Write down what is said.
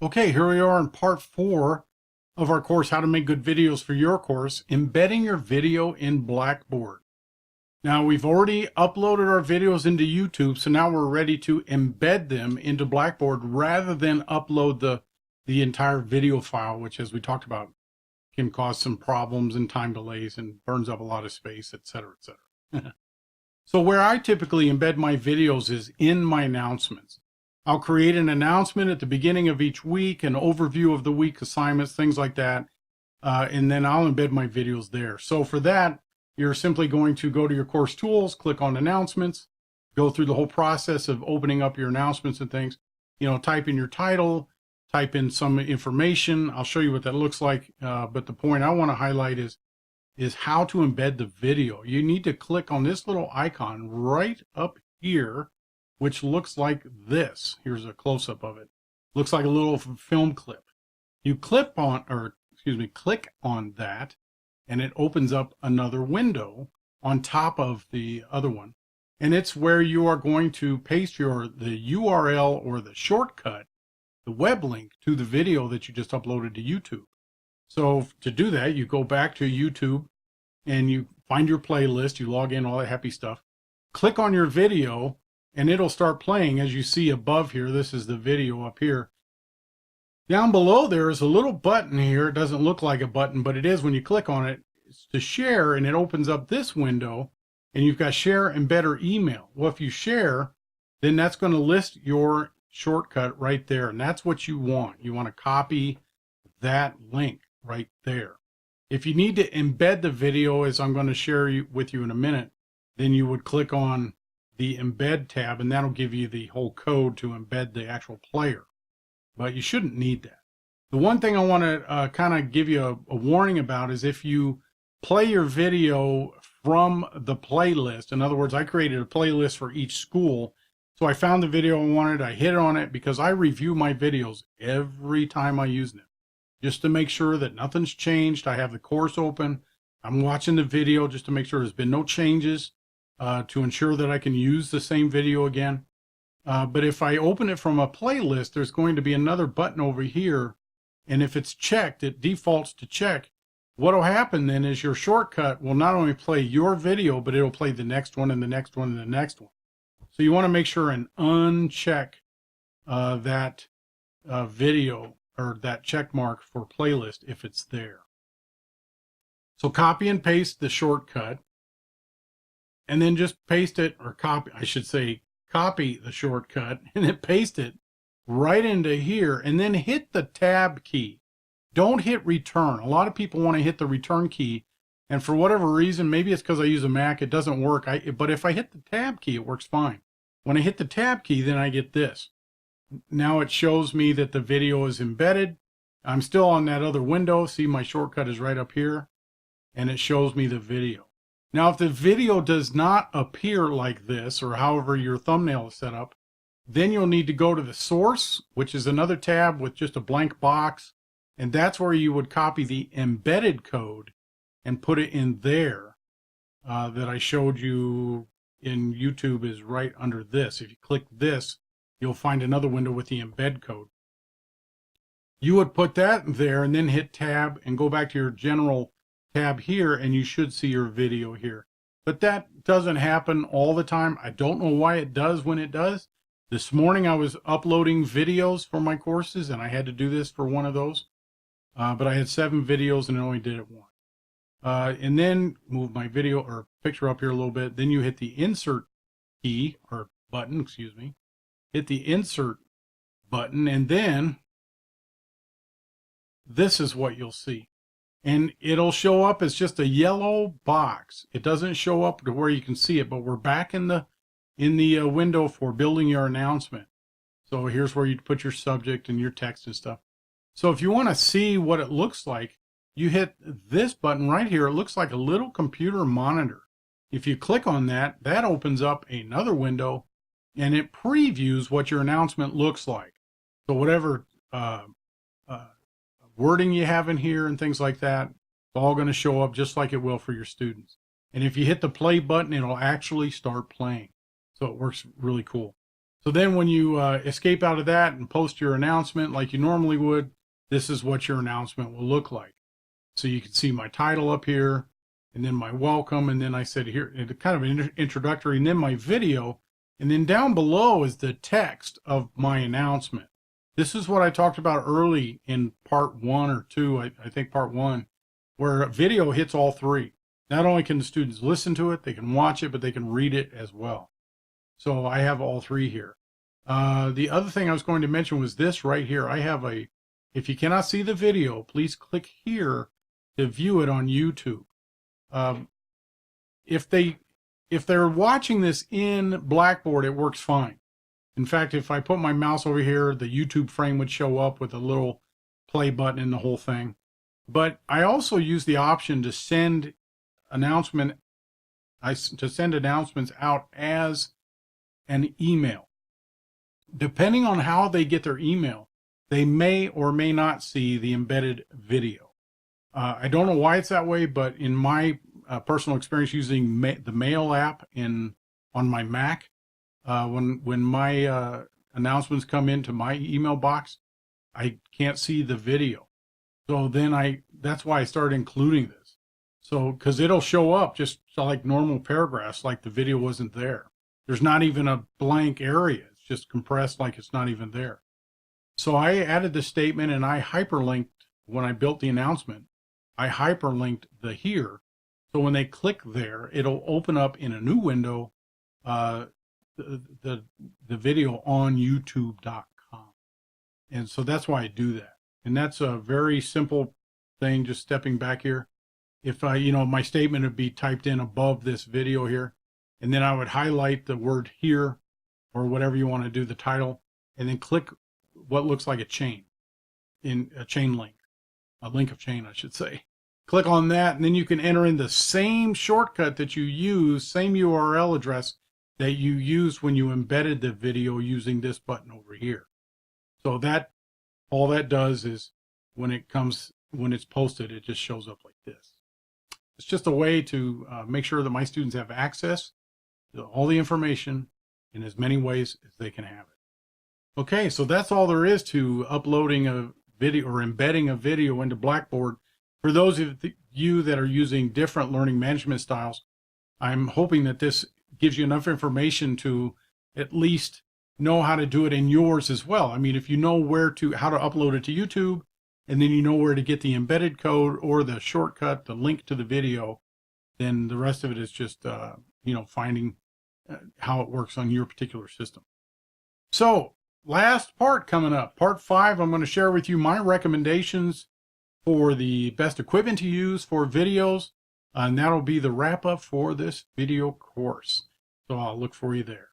Okay, here we are in part 4 of our course, How to Make Good Videos for Your Course, Embedding Your Video in Blackboard. Now, we've already uploaded our videos into YouTube, so now we're ready to embed them into Blackboard rather than upload the entire video file, which, as we talked about, can cause some problems and time delays and burns up a lot of space, etc., etc. So where I typically embed my videos is in my announcements. I'll create an announcement at the beginning of each week, an overview of the week assignments, things like that, and then I'll embed my videos there. So for that, you're simply going to go to your course tools, click on announcements, go through the whole process of opening up your announcements and things. Type in your title, type in some information. I'll show you what that looks like, but the point I want to highlight is how to embed the video. You need to click on this little icon right up here, which looks like this. Here's a close-up of it. Looks like a little film clip. You click on that, and it opens up another window on top of the other one. And it's where you are going to paste the URL or the shortcut, the web link to the video that you just uploaded to YouTube. So to do that, you go back to YouTube and you find your playlist, you log in, all that happy stuff, click on your video, and it'll start playing. As you see above here, this is the video up here. Down below there is a little button here. It doesn't look like a button, but it is when you click on it. It's to share, and it opens up this window, and you've got share, embed, or email. Well, if you share, then that's going to list your shortcut right there, and that's what you want. You want to copy that link right there. If you need to embed the video, as I'm going to share with you in a minute, then you would click on the embed tab, and that'll give you the whole code to embed the actual player. But you shouldn't need that. The one thing I want to kind of give you a warning about is if you play your video from the playlist. In other words, I created a playlist for each school. So I found the video I wanted, I hit on it, because I review my videos every time I use them, just to make sure that nothing's changed. I have the course open. I'm watching the video just to make sure there's been no changes, to ensure that I can use the same video again. But if I open it from a playlist, there's going to be another button over here. And if it's checked, it defaults to check. What will happen then is your shortcut will not only play your video, but it'll play the next one and the next one and the next one. So you want to make sure and uncheck that video or that check mark for playlist if it's there. So copy and paste the shortcut, and then just paste it, or copy the shortcut and then paste it right into here, and then hit the tab key. Don't hit return. A lot of people want to hit the return key, and for whatever reason, maybe it's because I use a Mac, it doesn't work. But if I hit the tab key, it works fine. When I hit the tab key, then I get this. Now it shows me that the video is embedded. I'm still on that other window. See, my shortcut is right up here, and it shows me the video. Now, if the video does not appear like this, or however your thumbnail is set up, then you'll need to go to the source, which is another tab with just a blank box. And that's where you would copy the embedded code and put it in there, that I showed you in YouTube is right under this. If you click this, you'll find another window with the embed code. You would put that there and then hit tab and go back to your general tab here, and you should see your video here. But that doesn't happen all the time. I don't know why it does when it does. This morning I was uploading videos for my courses, and I had to do this for one of those. But I had 7 videos and it only did it once. And then move my video or picture up here a little bit. Then you hit the insert key or button, excuse me. Hit the insert button, and then this is what you'll see. And it'll show up as just a yellow box. It doesn't show up to where you can see it, but we're back in the window for building your announcement. So here's where you put your subject and your text and stuff. So if you want to see what it looks like, you hit this button right here. It looks like a little computer monitor. If you click on that, that opens up another window, and it previews what your announcement looks like. So whatever wording you have in here and things like that, it's all going to show up just like it will for your students. And if you hit the play button, it'll actually start playing. So it works really cool. So then when you escape out of that and post your announcement like you normally would, this is what your announcement will look like. So you can see my title up here, and then my welcome, and then I said here, kind of an introductory, and then my video, and then down below is the text of my announcement. This is what I talked about early in part 1 or 2, I think part 1, where video hits all three. Not only can the students listen to it, they can watch it, but they can read it as well. So I have all three here. The other thing I was going to mention was this right here. I have if you cannot see the video, please click here to view it on YouTube. If they're watching this in Blackboard, it works fine. In fact, if I put my mouse over here, the YouTube frame would show up with a little play button and the whole thing. But I also use the option to send announcements out as an email. Depending on how they get their email, they may or may not see the embedded video. I don't know why it's that way, but in my personal experience using the Mail app on my Mac, when my announcements come into my email box, I can't see the video. So then that's why I started including this. So, because it'll show up just like normal paragraphs, like the video wasn't there. There's not even a blank area. It's just compressed like it's not even there. So I added the statement, and I hyperlinked when I built the announcement. I hyperlinked the here. So when they click there, it'll open up in a new window the video on youtube.com. And so that's why I do that. And that's a very simple thing, just stepping back here. If my statement would be typed in above this video here, and then I would highlight the word here or whatever you want to do, the title, and then click what looks like a chain, in a chain link, a link of chain, I should say. Click on that, and then you can enter in the same shortcut that you use, same URL address that you used when you embedded the video using this button over here. So all that does is when it's posted, it just shows up like this. It's just a way to make sure that my students have access to all the information in as many ways as they can have it. Okay, so that's all there is to uploading a video or embedding a video into Blackboard. For those of you that are using different learning management styles, I'm hoping that this gives you enough information to at least know how to do it in yours as well. I mean, if you know how to upload it to YouTube, and then you know where to get the embedded code or the shortcut, the link to the video, then the rest of it is just, finding how it works on your particular system. So last part coming up, part 5, I'm going to share with you my recommendations for the best equipment to use for videos, and that'll be the wrap up for this video course. So I'll look for you there.